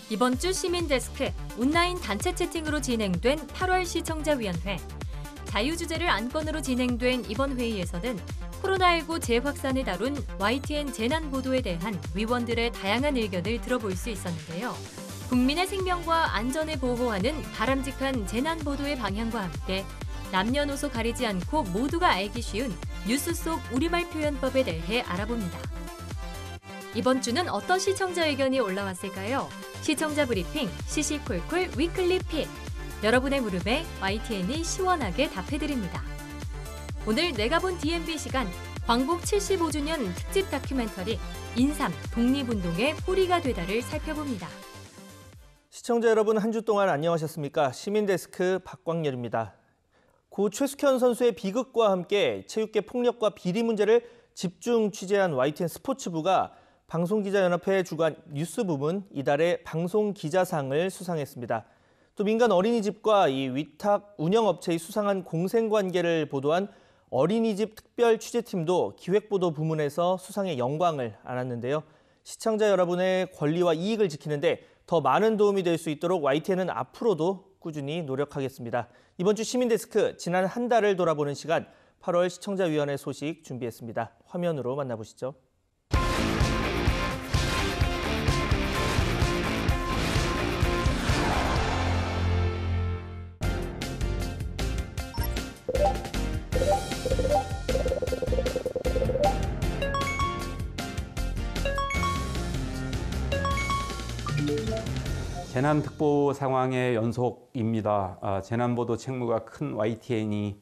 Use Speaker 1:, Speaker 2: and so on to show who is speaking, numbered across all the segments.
Speaker 1: 이번 주 시민데스크 온라인 단체 채팅으로 진행된 8월 시청자위원회. 자유주제를 안건으로 진행된 이번 회의에서는 코로나19 재확산을 다룬 YTN 재난보도에 대한 위원들의 다양한 의견을 들어볼 수 있었는데요. 국민의 생명과 안전을 보호하는 바람직한 재난보도의 방향과 함께 남녀노소 가리지 않고 모두가 알기 쉬운 뉴스 속 우리말 표현법에 대해 알아봅니다. 이번 주는 어떤 시청자 의견이 올라왔을까요? 시청자 브리핑 시시콜콜 위클리 픽. 여러분의 물음에 YTN이 시원하게 답해드립니다. 오늘 내가 본 DMB 시간 광복 75주년 특집 다큐멘터리 인삼 독립운동의 뿌리가 되다를 살펴봅니다.
Speaker 2: 시청자 여러분, 한 주 동안 안녕하셨습니까? 시민데스크 박광렬입니다. 고 최숙현 선수의 비극과 함께 체육계 폭력과 비리 문제를 집중 취재한 YTN 스포츠부가 방송기자연합회 주관 뉴스 부문 이달의 방송기자상을 수상했습니다. 또 민간 어린이집과 이 위탁 운영업체의 수상한 공생관계를 보도한 어린이집 특별 취재팀도 기획보도 부문에서 수상의 영광을 안았는데요. 시청자 여러분의 권리와 이익을 지키는데 더 많은 도움이 될 수 있도록 YTN은 앞으로도 꾸준히 노력하겠습니다. 이번 주 시민데스크 지난 한 달을 돌아보는 시간 8월 시청자위원회 소식 준비했습니다. 화면으로 만나보시죠.
Speaker 3: 재난특보 상황의 연속입니다. 재난보도 책무가 큰 YTN이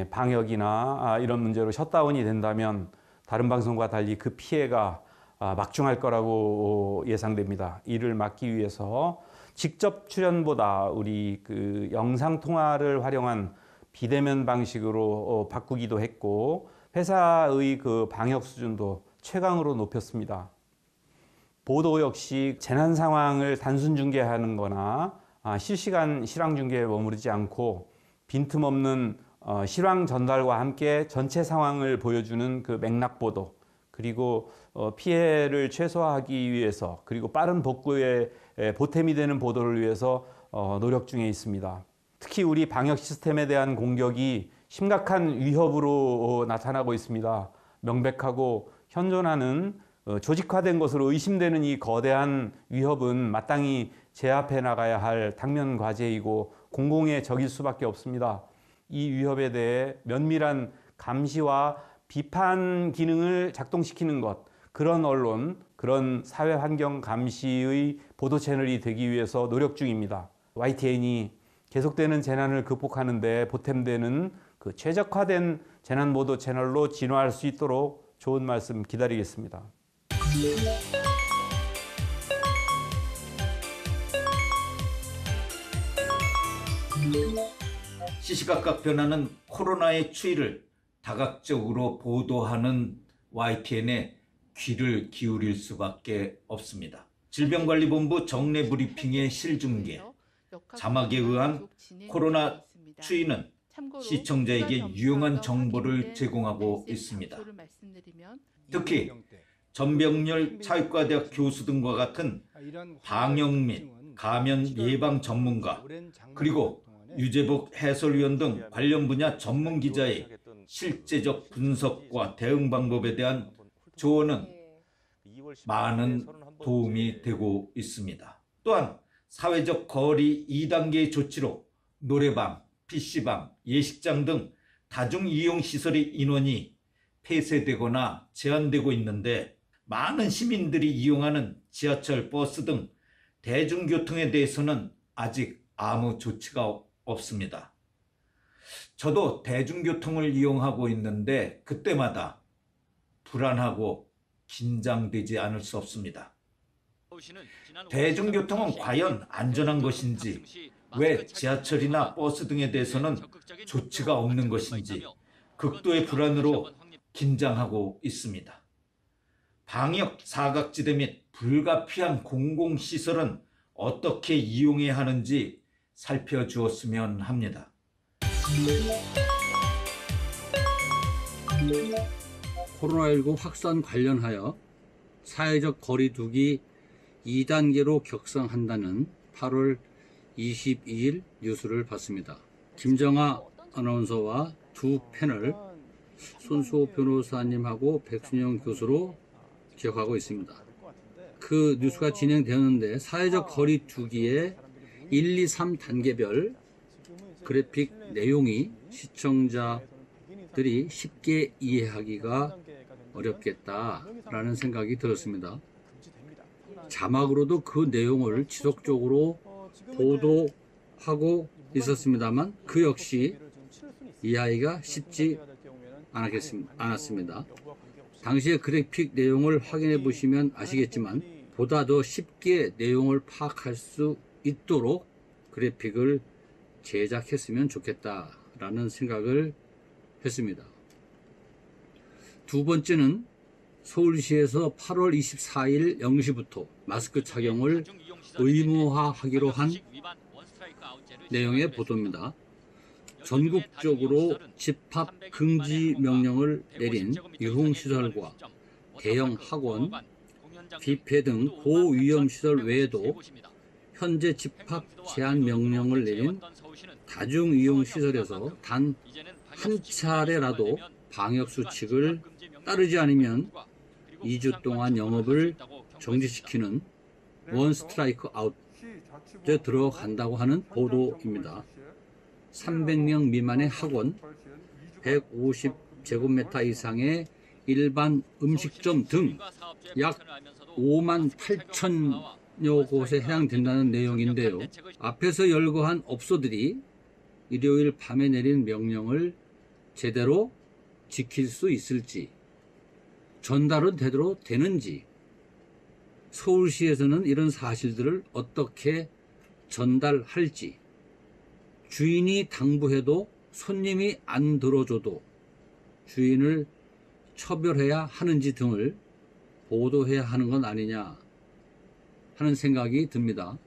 Speaker 3: 방역이나 이런 문제로 셧다운이 된다면 다른 방송과 달리 그 피해가 막중할 거라고 예상됩니다. 이를 막기 위해서 직접 출연보다 우리 그 영상통화를 활용한 비대면 방식으로 바꾸기도 했고 회사의 그 방역 수준도 최강으로 높였습니다. 보도 역시 재난 상황을 단순 중계하는 거나 실시간 실황 중계에 머무르지 않고 빈틈없는 실황 전달과 함께 전체 상황을 보여주는 그 맥락 보도, 그리고 피해를 최소화하기 위해서, 그리고 빠른 복구에 보탬이 되는 보도를 위해서 노력 중에 있습니다. 특히 우리 방역 시스템에 대한 공격이 심각한 위협으로 나타나고 있습니다. 명백하고 현존하는 조직화된 것으로 의심되는 이 거대한 위협은 마땅히 제압해 나가야 할 당면 과제이고 공공의 적일 수밖에 없습니다. 이 위협에 대해 면밀한 감시와 비판 기능을 작동시키는 것, 그런 언론, 그런 사회환경 감시의 보도 채널이 되기 위해서 노력 중입니다. YTN이 계속되는 재난을 극복하는 데 보탬되는 그 최적화된 재난보도 채널로 진화할 수 있도록 좋은 말씀 기다리겠습니다.
Speaker 4: 시시각각 변하는 코로나의 추이를 다각적으로 보도하는 YTN에 귀를 기울일 수밖에 없습니다. 질병관리본부 정례 브리핑의 실중계, 자막에 의한 코로나 추이는 시청자에게 유용한 정보를 제공하고 있습니다. 특히 전병렬 차의과대학 교수 등과 같은 방역 및 감염 예방 전문가, 그리고 유재복 해설위원 등 관련 분야 전문 기자의 실제적 분석과 대응 방법에 대한 조언은 많은 도움이 되고 있습니다. 또한 사회적 거리 2단계의 조치로 노래방, PC방, 예식장 등 다중이용시설의 인원이 폐쇄되거나 제한되고 있는데 많은 시민들이 이용하는 지하철, 버스 등 대중교통에 대해서는 아직 아무 조치가 없습니다. 저도 대중교통을 이용하고 있는데 그때마다 불안하고 긴장되지 않을 수 없습니다. 대중교통은 과연 안전한 것인지, 왜 지하철이나 버스 등에 대해서는 조치가 없는 것인지 극도의 불안으로 긴장하고 있습니다. 방역 사각지대 및 불가피한 공공시설은 어떻게 이용해야 하는지 살펴주었으면 합니다.
Speaker 5: 코로나19 확산 관련하여 사회적 거리두기 2단계로 격상한다는 8월 22일 뉴스를 봤습니다. 김정아 아나운서와 두 패널 손수호 변호사님하고 백순영 교수로 기억하고 있습니다. 그 뉴스가 진행되었는데 사회적 거리 두기의 1, 2, 3단계별 그래픽 내용이 시청자들이 쉽게 이해하기가 어렵겠다라는 생각이 들었습니다. 자막으로도 그 내용을 지속적으로 보도하고 있었습니다만 그 역시 이해하기가 쉽지 않았습니다. 당시의 그래픽 내용을 확인해 보시면 아시겠지만 보다 더 쉽게 내용을 파악할 수 있도록 그래픽을 제작했으면 좋겠다라는 생각을 했습니다. 두 번째는 서울시에서 8월 24일 0시부터 마스크 착용을 의무화하기로 한 내용의 보도입니다. 전국적으로 집합 금지 명령을 내린 유흥시설과 대형 학원, 뷔페 등 고위험시설 외에도 현재 집합 제한 명령을 내린 다중이용시설에서 단 한 차례라도 방역수칙을 따르지 않으면 2주 동안 영업을 정지시키는 원 스트라이크 아웃에 들어간다고 하는 보도입니다. 300명 미만의 학원, 150제곱미터 이상의 일반 음식점 등 약 5만 8천여 곳에 해당된다는 내용인데요. 앞에서 열거한 업소들이 일요일 밤에 내린 명령을 제대로 지킬 수 있을지, 전달은 제대로 되는지, 서울시에서는 이런 사실들을 어떻게 전달할지, 주인이 당부해도 손님이 안 들어줘도 주인을 처벌해야 하는지 등을 보도해야 하는 건 아니냐 하는 생각이 듭니다.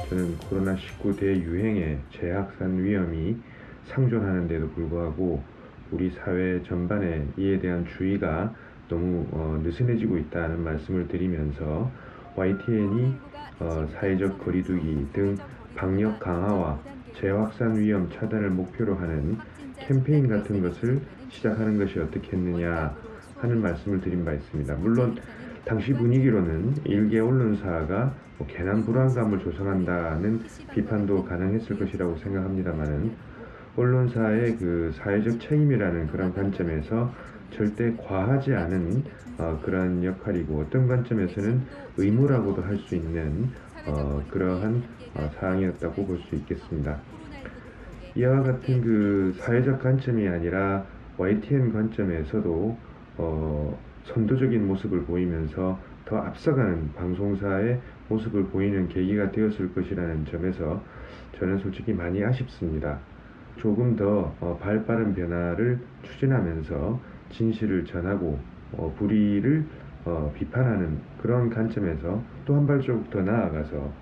Speaker 6: 저는 코로나19 대유행의 재확산 위험이 상존하는데도 불구하고 우리 사회 전반에 이에 대한 주의가 너무 느슨해지고 있다는 말씀을 드리면서 YTN이 사회적 거리두기 등 방역 강화와 재확산 위험 차단을 목표로 하는 캠페인 같은 것을 시작하는 것이 어떻겠느냐 하는 말씀을 드린 바 있습니다. 물론 당시 분위기로는 일개 언론사가 괜한 불안감을 조성한다는 비판도 가능했을 것이라고 생각합니다만은 언론사의 그 사회적 책임이라는 그런 관점에서 절대 과하지 않은 그런 역할이고 어떤 관점에서는 의무라고도 할 수 있는 그러한 사항이었다고 볼 수 있겠습니다. 이와 같은 그 사회적 관점이 아니라 YTN 관점에서도 선도적인 모습을 보이면서 더 앞서가는 방송사의 모습을 보이는 계기가 되었을 것이라는 점에서 저는 솔직히 많이 아쉽습니다. 조금 더 발빠른 변화를 추진하면서 진실을 전하고 불의를 비판하는 그런 관점에서 또 한 발자국 더 나아가서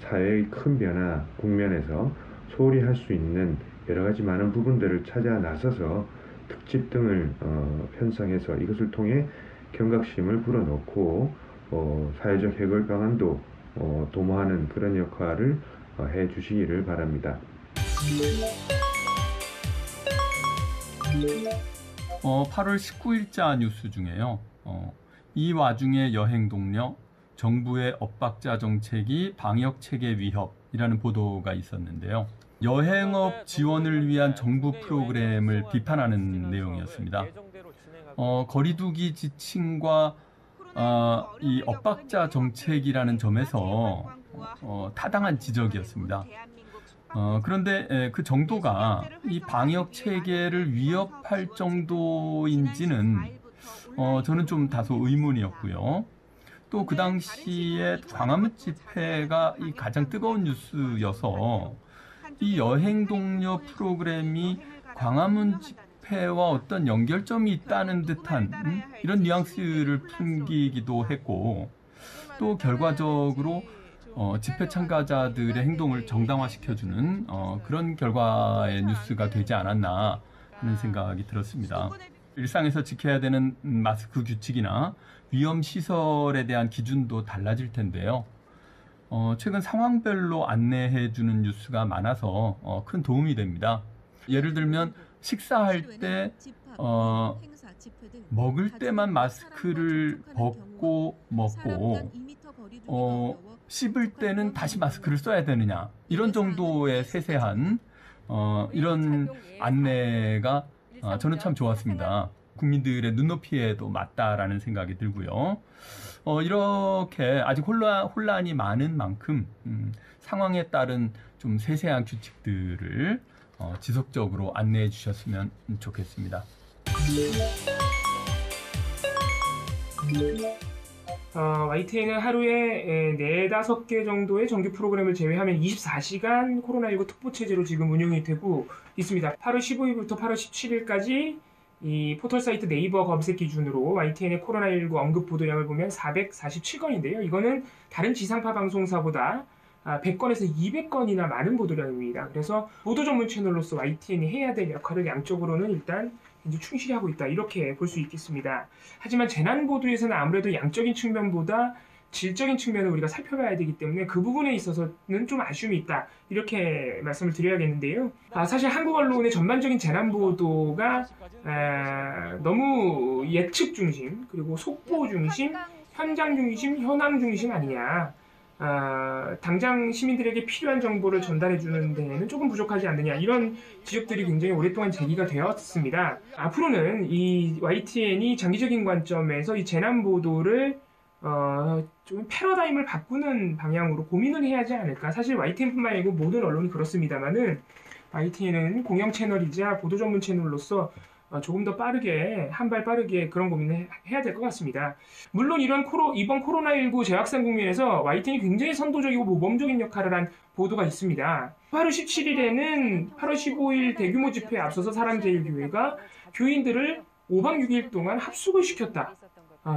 Speaker 6: 사회의 큰 변화 국면에서 소홀히 할 수 있는 여러 가지 많은 부분들을 찾아 나서서 특집 등을 편성해서 이것을 통해 경각심을 불어넣고 사회적 해결 방안도 도모하는 그런 역할을 해 주시기를 바랍니다.
Speaker 7: 8월 19일자 뉴스 중에요. 이 와중에 여행 동료, 정부의 엇박자 정책이 방역 체계 위협이라는 보도가 있었는데요. 여행업 지원을 위한 정부 프로그램을 비판하는 내용이었습니다. 거리두기 지침과 이 엇박자 정책이라는 점에서 타당한 지적이었습니다. 그런데 그 정도가 이 방역 체계를 위협할 정도인지는 저는 좀 다소 의문이었고요. 또 그 당시에 광화문 집회가 이 가장 뜨거운 뉴스여서 이 여행 동료 프로그램이 광화문 집회와 어떤 연결점이 있다는 듯한 이런 뉘앙스를 풍기기도 했고, 또 결과적으로 집회 참가자들의 행동을 정당화시켜주는 그런 결과의 뉴스가 되지 않았나 하는 생각이 들었습니다. 일상에서 지켜야 되는 마스크 규칙이나 위험 시설에 대한 기준도 달라질 텐데요. 최근 상황별로 안내해주는 뉴스가 많아서 큰 도움이 됩니다. 예를 들면 식사할 때 먹을 때만 마스크를 벗고 먹고 씹을 때는 다시 마스크를 써야 되느냐, 이런 정도의 세세한 이런 안내가 저는 참 좋았습니다. 국민들의 눈높이에도 맞다라는 생각이 들고요. 이렇게 아직 혼란이 많은 만큼 상황에 따른 좀 세세한 규칙들을 지속적으로 안내해 주셨으면 좋겠습니다.
Speaker 8: YTN은 하루에 4-5개 정도의 정규 프로그램을 제외하면 24시간 코로나19 특보체제로 지금 운영이 되고 있습니다. 8월 15일부터 8월 17일까지 이 포털사이트 네이버 검색 기준으로 YTN의 코로나19 언급 보도량을 보면 447건인데요. 이거는 다른 지상파 방송사보다 100건에서 200건이나 많은 보도량입니다. 그래서 보도 전문 채널로서 YTN이 해야 될 역할을 양적으로는 일단 이제 충실히 하고 있다, 이렇게 볼 수 있겠습니다. 하지만 재난 보도에서는 아무래도 양적인 측면보다 질적인 측면을 우리가 살펴봐야 되기 때문에 그 부분에 있어서는 좀 아쉬움이 있다, 이렇게 말씀을 드려야겠는데요. 사실 한국 언론의 전반적인 재난 보도가 너무 예측 중심, 그리고 속보 중심, 현장 중심, 현황 중심 아니냐. 당장 시민들에게 필요한 정보를 전달해 주는 데에는 조금 부족하지 않느냐, 이런 지적들이 굉장히 오랫동안 제기가 되었습니다. 앞으로는 이 YTN이 장기적인 관점에서 이 재난 보도를 좀 패러다임을 바꾸는 방향으로 고민을 해야 하지 않을까. 사실 YTN뿐만 아니고 모든 언론이 그렇습니다만은 YTN은 공영 채널이자 보도 전문 채널로서 조금 더 빠르게, 한 발 빠르게 그런 고민을 해야 될 것 같습니다. 물론 이번 코로나19 재확산 국면에서 YTN이 굉장히 선도적이고 모범적인 역할을 한 보도가 있습니다. 8월 17일에는 8월 15일 대규모 집회에 앞서서 사랑제일교회가 교인들을 5박 6일 동안 합숙을 시켰다.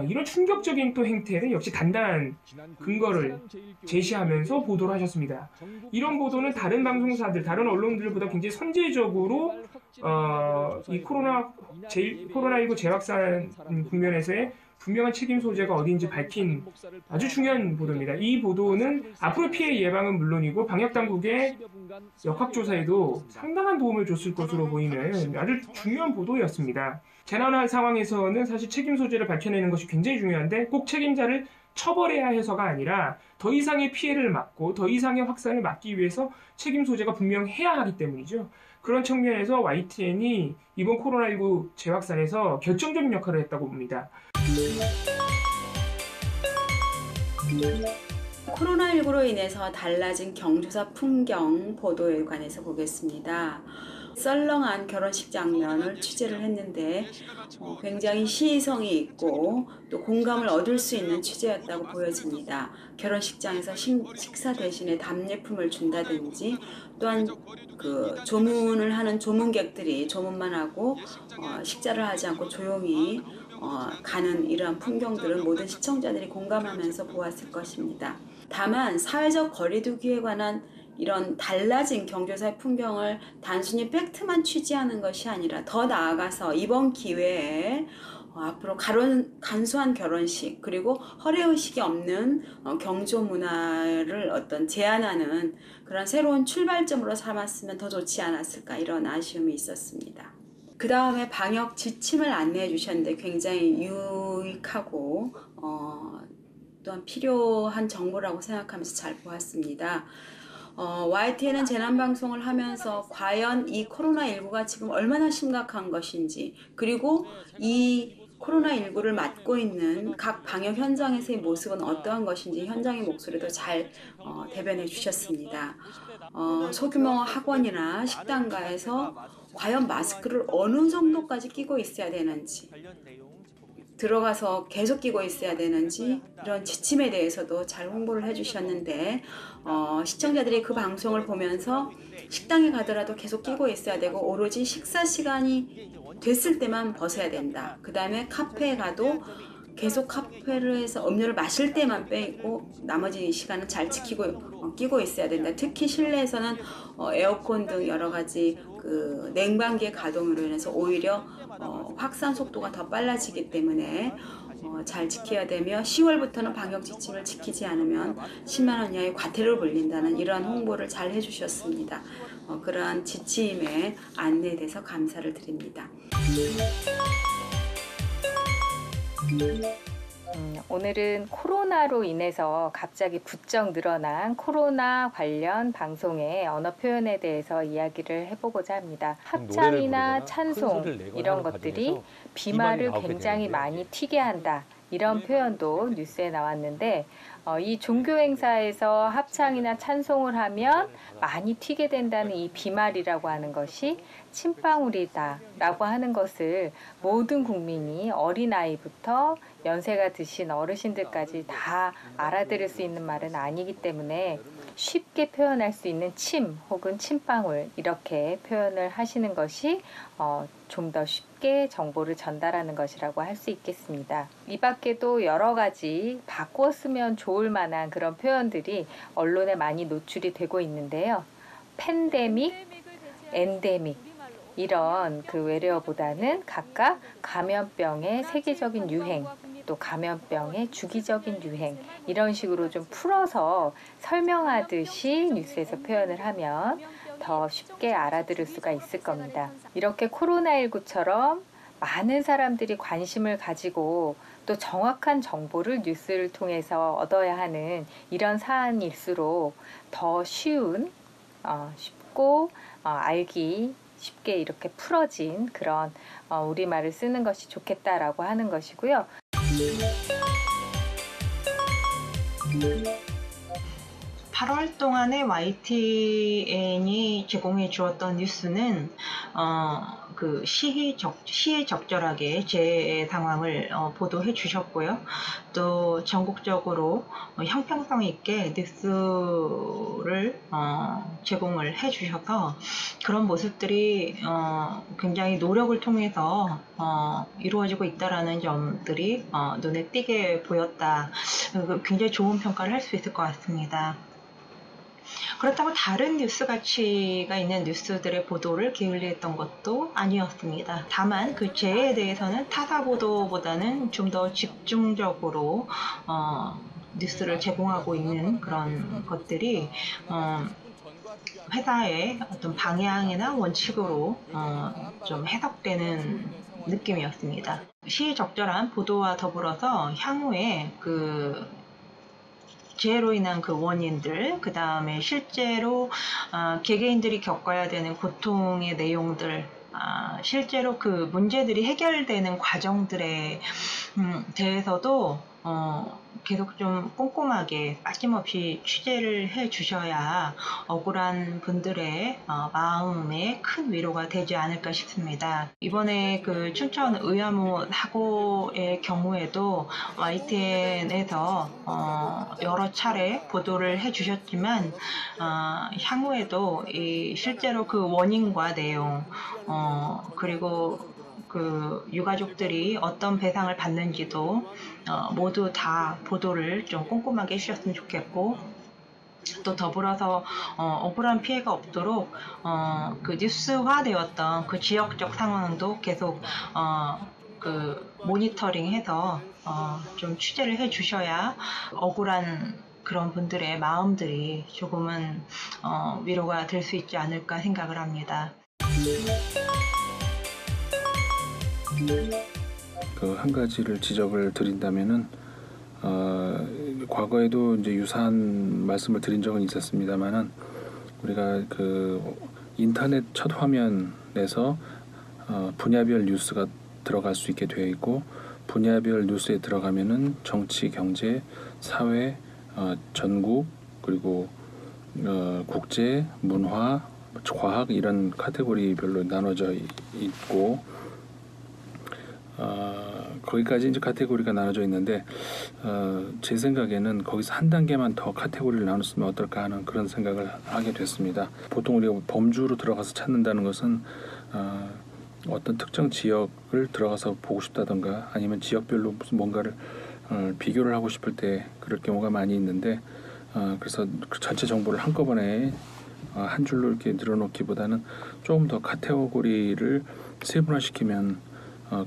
Speaker 8: 이런 충격적인 또 행태는 역시 단단한 근거를 제시하면서 보도를 하셨습니다. 이런 보도는 다른 방송사들, 다른 언론들보다 굉장히 선제적으로 이 코로나19 재확산 국면에서의 분명한 책임 소재가 어디인지 밝힌 아주 중요한 보도입니다. 이 보도는 앞으로 피해 예방은 물론이고 방역당국의 역학조사에도 상당한 도움을 줬을 것으로 보이는 아주 중요한 보도였습니다. 재난 상황에서는 사실 책임 소재를 밝혀내는 것이 굉장히 중요한데 꼭 책임자를 처벌해야 해서가 아니라 더 이상의 피해를 막고 더 이상의 확산을 막기 위해서 책임 소재가 분명해야 하기 때문이죠. 그런 측면에서 YTN이 이번 코로나19 재확산에서 결정적인 역할을 했다고 봅니다.
Speaker 9: 코로나19로 인해서 달라진 경조사 풍경 보도에 관해서 보겠습니다. 썰렁한 결혼식 장면을 취재를 했는데 굉장히 시의성이 있고 또 공감을 얻을 수 있는 취재였다고 보여집니다. 결혼식장에서 식사 대신에 답례품을 준다든지 또한 그 조문을 하는 조문객들이 조문만 하고 식사를 하지 않고 조용히 가는 이러한 풍경들은 모든 시청자들이 공감하면서 보았을 것입니다. 다만 사회적 거리두기에 관한 이런 달라진 경조사의 풍경을 단순히 팩트만 취재하는 것이 아니라 더 나아가서 이번 기회에 앞으로 간소한 결혼식 그리고 허례의식이 없는 경조 문화를 제안하는 그런 새로운 출발점으로 삼았으면 더 좋지 않았을까, 이런 아쉬움이 있었습니다. 그 다음에 방역 지침을 안내해 주셨는데 굉장히 유익하고 또한 필요한 정보라고 생각하면서 잘 보았습니다. YTN은 재난방송을 하면서 과연 이 코로나19가 지금 얼마나 심각한 것인지, 그리고 이 코로나19를 맡고 있는 각 방역 현장에서의 모습은 어떠한 것인지 현장의 목소리도 잘 대변해 주셨습니다. 소규모 학원이나 식당가에서 과연 마스크를 어느 정도까지 끼고 있어야 되는지, 들어가서 계속 끼고 있어야 되는지, 이런 지침에 대해서도 잘 홍보를 해주셨는데 시청자들이 그 방송을 보면서 식당에 가더라도 계속 끼고 있어야 되고 오로지 식사 시간이 됐을 때만 벗어야 된다. 그 다음에 카페에 가도 계속 카페를 해서 음료를 마실 때만 빼고 나머지 시간은 잘 지키고 끼고 있어야 된다. 특히 실내에서는 에어컨 등 여러 가지 그 냉방기의 가동으로 인해서 오히려 확산 속도가 더 빨라지기 때문에 잘 지켜야 되며 10월부터는 방역 지침을 지키지 않으면 10만 원 이하의 과태료를 물린다는 이러한 홍보를 잘 해주셨습니다. 그러한 지침에 안내에 대해서 감사를 드립니다.
Speaker 10: 오늘은 코로나로 인해서 갑자기 부쩍 늘어난 코로나 관련 방송의 언어 표현에 대해서 이야기를 해보고자 합니다. 합창이나 찬송 이런 것들이 비말을 굉장히 많이 튀게 한다. 이런 표현도 뉴스에 나왔는데 이 종교 행사에서 합창이나 찬송을 하면 많이 튀게 된다는 이 비말이라고 하는 것이 침방울이다 라고 하는 것을 모든 국민이 어린아이부터 연세가 드신 어르신들까지 다 알아들을 수 있는 말은 아니기 때문에 쉽게 표현할 수 있는 침 혹은 침방울 이렇게 표현을 하시는 것이 좀 더 쉽게 정보를 전달하는 것이라고 할 수 있겠습니다. 이 밖에도 여러 가지 바꿔 쓰면 좋을 만한 그런 표현들이 언론에 많이 노출이 되고 있는데요. 팬데믹, 엔데믹 이런 그 외래어보다는 각각 감염병의 세계적인 유행 또 감염병의 주기적인 유행 이런 식으로 좀 풀어서 설명하듯이 뉴스에서 표현을 하면 더 쉽게 알아들을 수가 있을 겁니다. 이렇게 코로나19처럼 많은 사람들이 관심을 가지고 또 정확한 정보를 뉴스를 통해서 얻어야 하는 이런 사안일수록 더 쉬운, 쉽고 알기 쉽게 이렇게 풀어진 그런 우리말을 쓰는 것이 좋겠다라고 하는 것이고요.
Speaker 11: 8월 동안에 YTN이 제공해 주었던 뉴스는 그 시에 적절하게 제 상황을 보도해 주셨고요. 또 전국적으로 형평성 있게 뉴스를 제공을 해 주셔서 그런 모습들이 굉장히 노력을 통해서 이루어지고 있다라는 점들이 눈에 띄게 보였다. 굉장히 좋은 평가를 할 수 있을 것 같습니다. 그렇다고 다른 뉴스 가치가 있는 뉴스들의 보도를 게을리했던 것도 아니었습니다. 다만 그 재해에 대해서는 타사 보도보다는 좀 더 집중적으로 뉴스를 제공하고 있는 그런 것들이 회사의 어떤 방향이나 원칙으로 좀 해석되는 느낌이었습니다. 시의적절한 보도와 더불어서 향후에 그 재해로 인한 그 원인들, 그 다음에 실제로 개개인들이 겪어야 되는 고통의 내용들, 실제로 그 문제들이 해결되는 과정들에 대해서도 계속 좀 꼼꼼하게 빠짐없이 취재를 해 주셔야 억울한 분들의 마음에 큰 위로가 되지 않을까 싶습니다. 이번에 그 춘천 의암호 사고의 경우에도 YTN에서 여러 차례 보도를 해 주셨지만 향후에도 이 실제로 그 원인과 내용 그리고 그 유가족들이 어떤 배상을 받는지도 모두 다 보도를 좀 꼼꼼하게 해주셨으면 좋겠고, 또 더불어서 억울한 피해가 없도록 그 뉴스화되었던 그 지역적 상황도 계속 그 모니터링해서 좀 취재를 해주셔야 억울한 그런 분들의 마음들이 조금은 위로가 될 수 있지 않을까 생각을 합니다.
Speaker 12: 그 한 가지를 지적을 드린다면은 과거에도 이제 유사한 말씀을 드린 적은 있었습니다만은 우리가 그 인터넷 첫 화면에서 분야별 뉴스가 들어갈 수 있게 되어 있고, 분야별 뉴스에 들어가면은 정치, 경제, 사회, 전국, 그리고 국제, 문화, 과학 이런 카테고리별로 나눠져 있고, 거기까지 이제 카테고리가 나눠져 있는데 제 생각에는 거기서 한 단계만 더 카테고리를 나눴으면 어떨까 하는 그런 생각을 하게 됐습니다. 보통 우리가 범주로 들어가서 찾는다는 것은 어떤 특정 지역을 들어가서 보고 싶다던가 아니면 지역별로 무슨 뭔가를 비교를 하고 싶을 때 그럴 경우가 많이 있는데 그래서 그 전체 정보를 한꺼번에 한 줄로 이렇게 늘어놓기보다는 조금 더 카테고리를 세분화시키면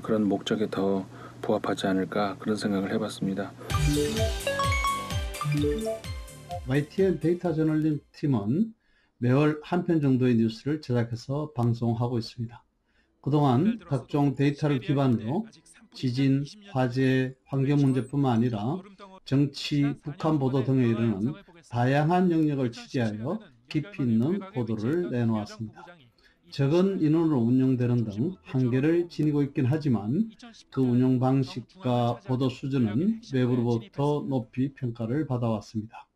Speaker 12: 그런 목적에 더 부합하지 않을까 그런 생각을 해봤습니다.
Speaker 13: YTN 데이터 저널리즘 팀은 매월 한 편 정도의 뉴스를 제작해서 방송하고 있습니다. 그동안 각종 데이터를 기반으로 지진, 화재, 환경 문제뿐만 아니라 정치, 북한 보도 등에 이르는 다양한 영역을 취재하여 깊이 있는 보도를 내놓았습니다. 적은 인원으로 운영되는 등 한계를 지니고 있긴 하지만 그 운영 방식과 보도 수준은 외부로부터 높이 평가를 받아왔습니다.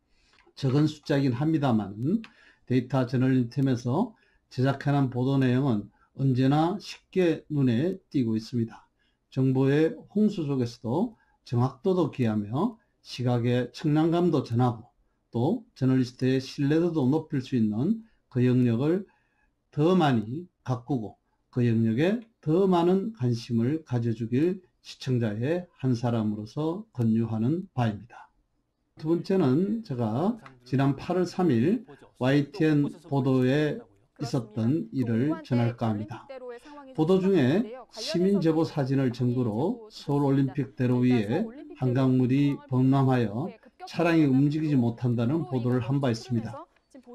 Speaker 13: 적은 숫자이긴 합니다만 데이터 저널리즘 팀에서 제작해낸 보도 내용은 언제나 쉽게 눈에 띄고 있습니다. 정보의 홍수 속에서도 정확도도 기하며 시각의 청량감도 전하고 또 저널리스트의 신뢰도도 높일 수 있는 그 영역을 더 많이 가꾸고 그 영역에 더 많은 관심을 가져주길 시청자의 한 사람으로서 권유하는 바입니다. 두 번째는 제가 지난 8월 3일 YTN 보도에 있었던 일을 전할까 합니다. 보도 중에 시민 제보 사진을 증거로 서울올림픽대로 위에 한강물이 범람하여 차량이 움직이지 못한다는 보도를 한 바 있습니다.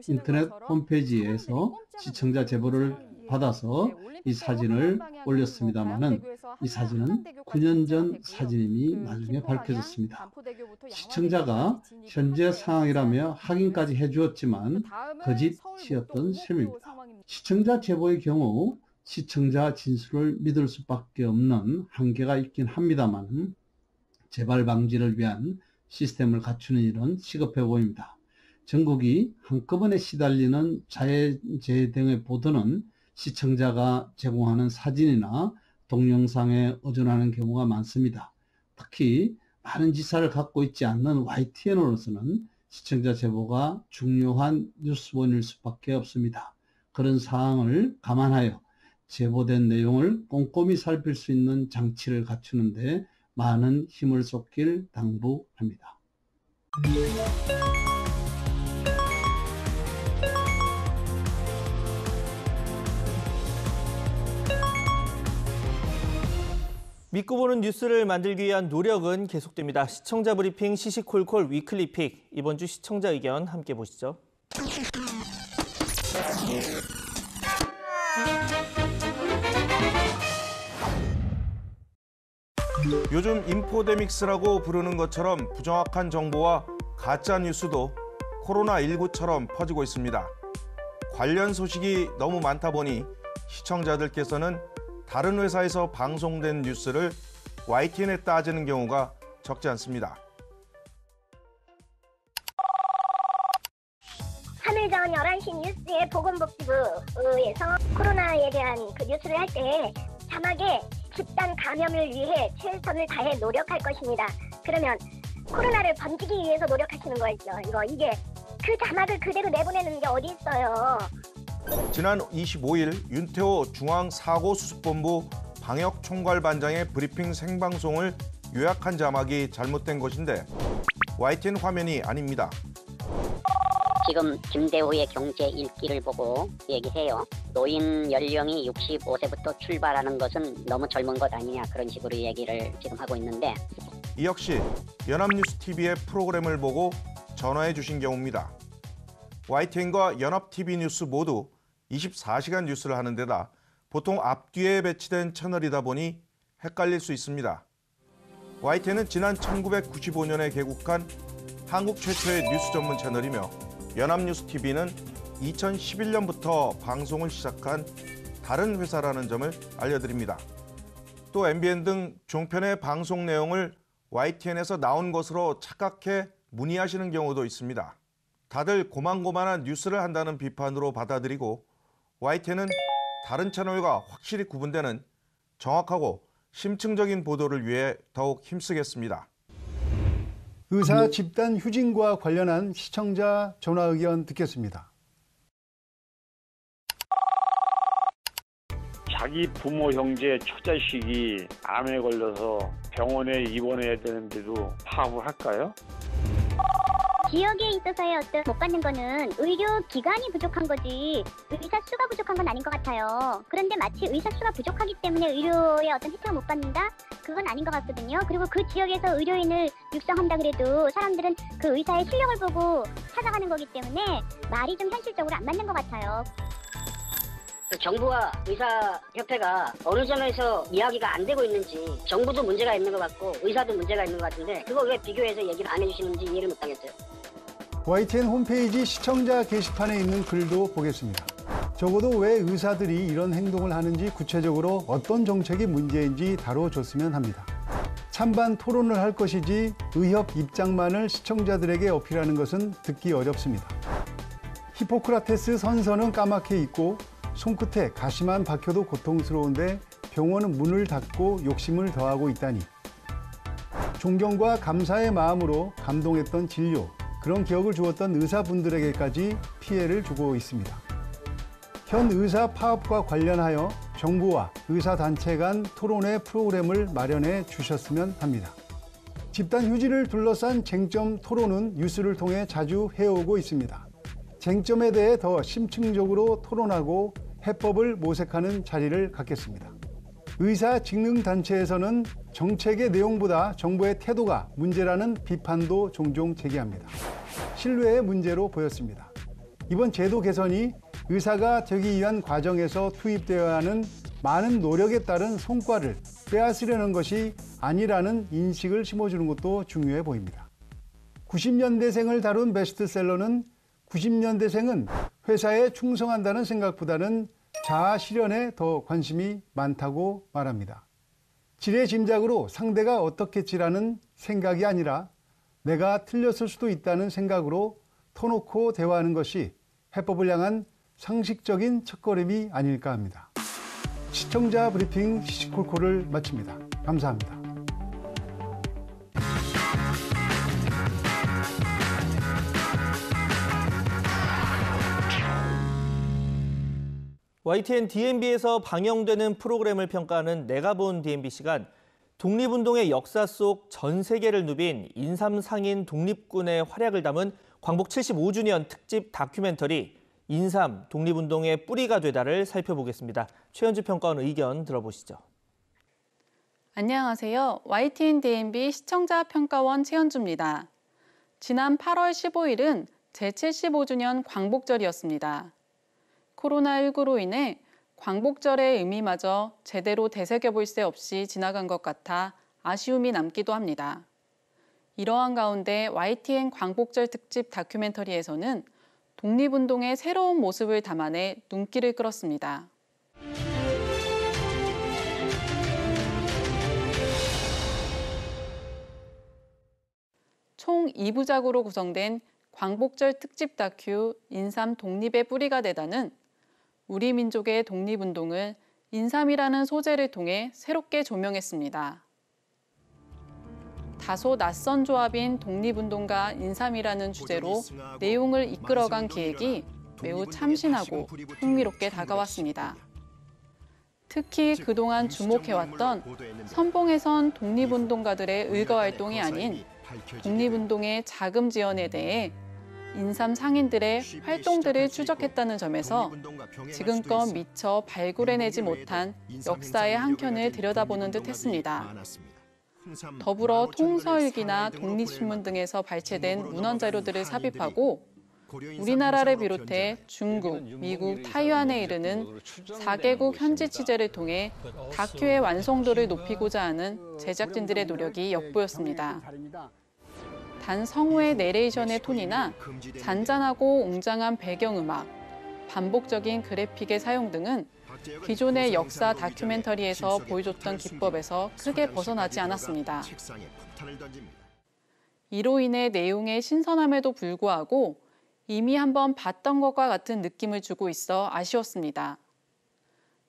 Speaker 13: 인터넷 홈페이지에서 시청자 제보를 받아서 이 사진을 올렸습니다만은 이 사진은 9년 전 사진임이 나중에 밝혀졌습니다. 시청자가 현재 상황이라며 확인까지 해주었지만 거짓이었던 셈입니다. 시청자 제보의 경우 시청자 진술을 믿을 수밖에 없는 한계가 있긴 합니다만 재발 방지를 위한 시스템을 갖추는 일은 시급해 보입니다. 전국이 한꺼번에 시달리는 자해재해 등의 보도는 시청자가 제공하는 사진이나 동영상에 의존하는 경우가 많습니다. 특히 많은 지사를 갖고 있지 않는 YTN으로서는 시청자 제보가 중요한 뉴스원일 수밖에 없습니다. 그런 사항을 감안하여 제보된 내용을 꼼꼼히 살필 수 있는 장치를 갖추는 데 많은 힘을 쏟길 당부합니다.
Speaker 2: 믿고 보는 뉴스를 만들기 위한 노력은 계속됩니다. 시청자 브리핑 시시콜콜 위클리픽. 이번 주 시청자 의견 함께 보시죠.
Speaker 14: 요즘 인포데믹스라고 부르는 것처럼 부정확한 정보와 가짜 뉴스도 코로나19처럼 퍼지고 있습니다. 관련 소식이 너무 많다 보니 시청자들께서는 다른 회사에서 방송된 뉴스를 YTN에 따지는 경우가 적지 않습니다.
Speaker 15: 3일 전 11시 뉴스에 보건복지부에서 코로나에 대한 그 뉴스를 할 때 자막에 집단 감염을 위해 최선을 다해 노력할 것입니다. 그러면 코로나를 번지기 위해서 노력하시는 거였죠. 이게 그 자막을 그대로 내보내는 게 어디 있어요.
Speaker 14: 지난 25일 윤태호 중앙사고수습본부 방역총괄반장의 브리핑 생방송을 요약한 자막이 잘못된 것인데 YTN 화면이 아닙니다.
Speaker 16: 지금 김대호의 경제 읽기를 보고 얘기해요. 노인 연령이 65세부터 출발하는 것은 너무 젊은 것 아니냐 그런 식으로 얘기를 지금 하고 있는데
Speaker 14: 이 역시 연합뉴스TV의 프로그램을 보고 전화해 주신 경우입니다. YTN과 연합TV 뉴스 모두 24시간 뉴스를 하는 데다 보통 앞뒤에 배치된 채널이다 보니 헷갈릴 수 있습니다. YTN은 지난 1995년에 개국한 한국 최초의 뉴스 전문 채널이며 연합뉴스TV는 2011년부터 방송을 시작한 다른 회사라는 점을 알려드립니다. 또 MBN 등 종편의 방송 내용을 YTN에서 나온 것으로 착각해 문의하시는 경우도 있습니다. 다들 고만고만한 뉴스를 한다는 비판으로 받아들이고 YTN은 다른 채널과 확실히 구분되는 정확하고 심층적인 보도를 위해 더욱 힘쓰겠습니다.
Speaker 17: 의사 집단 휴진과 관련한 시청자 전화 의견 듣겠습니다.
Speaker 18: 자기 부모, 형제, 처자식이 암에 걸려서 병원에 입원해야 되는데도 파업을 할까요?
Speaker 15: 지역에 있어서의 어떤 못 받는 거는 의료 기관이 부족한 거지 의사 수가 부족한 건 아닌 것 같아요. 그런데 마치 의사 수가 부족하기 때문에 의료의 어떤 혜택을 못 받는다? 그건 아닌 것 같거든요. 그리고 그 지역에서 의료인을 육성한다 그래도 사람들은 그 의사의 실력을 보고 찾아가는 거기 때문에 말이 좀 현실적으로 안 맞는 것 같아요.
Speaker 16: 정부와 의사협회가 어느 점에서 이야기가 안 되고 있는지 정부도 문제가 있는 것 같고 의사도 문제가 있는 것 같은데 그거 왜 비교해서 얘기를 안 해주시는지 이해를 못하겠어요.
Speaker 17: YTN 홈페이지 시청자 게시판에 있는 글도 보겠습니다. 적어도 왜 의사들이 이런 행동을 하는지 구체적으로 어떤 정책이 문제인지 다뤄줬으면 합니다. 찬반 토론을 할 것이지 의협 입장만을 시청자들에게 어필하는 것은 듣기 어렵습니다. 히포크라테스 선서는 까맣게 있고 손끝에 가시만 박혀도 고통스러운데 병원은 문을 닫고 욕심을 더하고 있다니. 존경과 감사의 마음으로 감동했던 진료, 그런 기억을 주었던 의사분들에게까지 피해를 주고 있습니다. 현 의사 파업과 관련하여 정부와 의사단체 간 토론회 프로그램을 마련해 주셨으면 합니다. 집단 휴지를 둘러싼 쟁점 토론은 뉴스를 통해 자주 해오고 있습니다. 쟁점에 대해 더 심층적으로 토론하고 해법을 모색하는 자리를 갖겠습니다. 의사직능단체에서는 정책의 내용보다 정부의 태도가 문제라는 비판도 종종 제기합니다. 신뢰의 문제로 보였습니다. 이번 제도 개선이 의사가 되기 위한 과정에서 투입되어야 하는 많은 노력에 따른 성과를 빼앗으려는 것이 아니라는 인식을 심어주는 것도 중요해 보입니다. 90년대생을 다룬 베스트셀러는 90년대생은 회사에 충성한다는 생각보다는 자아 실현에 더 관심이 많다고 말합니다. 지레 짐작으로 상대가 어떻겠지라는 생각이 아니라 내가 틀렸을 수도 있다는 생각으로 터놓고 대화하는 것이 해법을 향한 상식적인 첫걸음이 아닐까 합니다. 시청자 브리핑 시시콜콜을 마칩니다. 감사합니다.
Speaker 2: YTN DMB에서 방영되는 프로그램을 평가하는 내가 본 DMB 시간, 독립운동의 역사 속 전 세계를 누빈 인삼 상인 독립군의 활약을 담은 광복 75주년 특집 다큐멘터리 인삼 독립운동의 뿌리가 되다를 살펴보겠습니다. 최현주 평가원 의견 들어보시죠.
Speaker 19: 안녕하세요. YTN DMB 시청자 평가원 최현주입니다. 지난 8월 15일은 제75주년 광복절이었습니다. 코로나19로 인해 광복절의 의미마저 제대로 되새겨볼 새 없이 지나간 것 같아 아쉬움이 남기도 합니다. 이러한 가운데 YTN 광복절 특집 다큐멘터리에서는 독립운동의 새로운 모습을 담아내 눈길을 끌었습니다. 총 2부작으로 구성된 광복절 특집 다큐 인삼 독립의 뿌리가 되다는 우리 민족의 독립운동을 인삼이라는 소재를 통해 새롭게 조명했습니다. 다소 낯선 조합인 독립운동과 인삼이라는 주제로 내용을 이끌어간 기획이 매우 참신하고 흥미롭게 다가왔습니다. 특히 그동안 주목해왔던 선봉에선 독립운동가들의 의거활동이 아닌 독립운동의 자금 지원에 대해 인삼 상인들의 활동들을 추적했다는 점에서 지금껏 미처 발굴해내지 못한 역사의 한켠을 들여다보는 듯 했습니다. 더불어 통서일기나 독립신문 등에서 발췌된 문헌 자료들을 삽입하고 우리나라를 비롯해 중국, 미국, 타이완에 이르는 4개국 현지 취재를 통해 다큐의 완성도를 높이고자 하는 제작진들의 노력이 엿보였습니다. 단 성우의 내레이션의 톤이나 잔잔하고 웅장한 배경음악, 반복적인 그래픽의 사용 등은 기존의 역사 다큐멘터리에서 보여줬던 기법에서 크게 벗어나지 않았습니다. 이로 인해 내용의 신선함에도 불구하고 이미 한번 봤던 것과 같은 느낌을 주고 있어 아쉬웠습니다.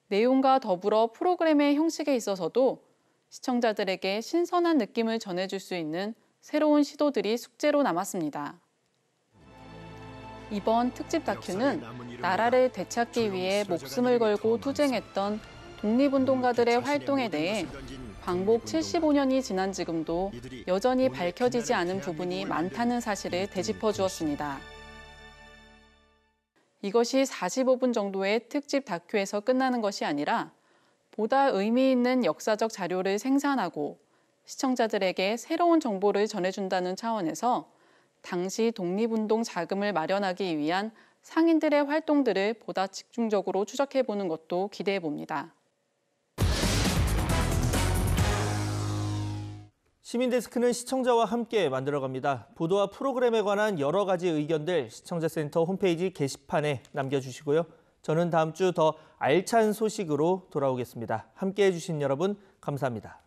Speaker 19: 내용과 더불어 프로그램의 형식에 있어서도 시청자들에게 신선한 느낌을 전해줄 수 있는 새로운 시도들이 숙제로 남았습니다. 이번 특집 다큐는 나라를 되찾기 위해 목숨을 걸고 투쟁했던 독립운동가들의 활동에 대해 광복 75년이 지난 지금도 여전히 밝혀지지 않은 부분이 많다는 사실을 되짚어 주었습니다. 이것이 45분 정도의 특집 다큐에서 끝나는 것이 아니라 보다 의미 있는 역사적 자료를 생산하고 시청자들에게 새로운 정보를 전해준다는 차원에서 당시 독립운동 자금을 마련하기 위한 상인들의 활동들을 보다 집중적으로 추적해보는 것도 기대해봅니다.
Speaker 2: 시민데스크는 시청자와 함께 만들어갑니다. 보도와 프로그램에 관한 여러 가지 의견들 시청자센터 홈페이지 게시판에 남겨주시고요. 저는 다음 주 더 알찬 소식으로 돌아오겠습니다. 함께해 주신 여러분 감사합니다.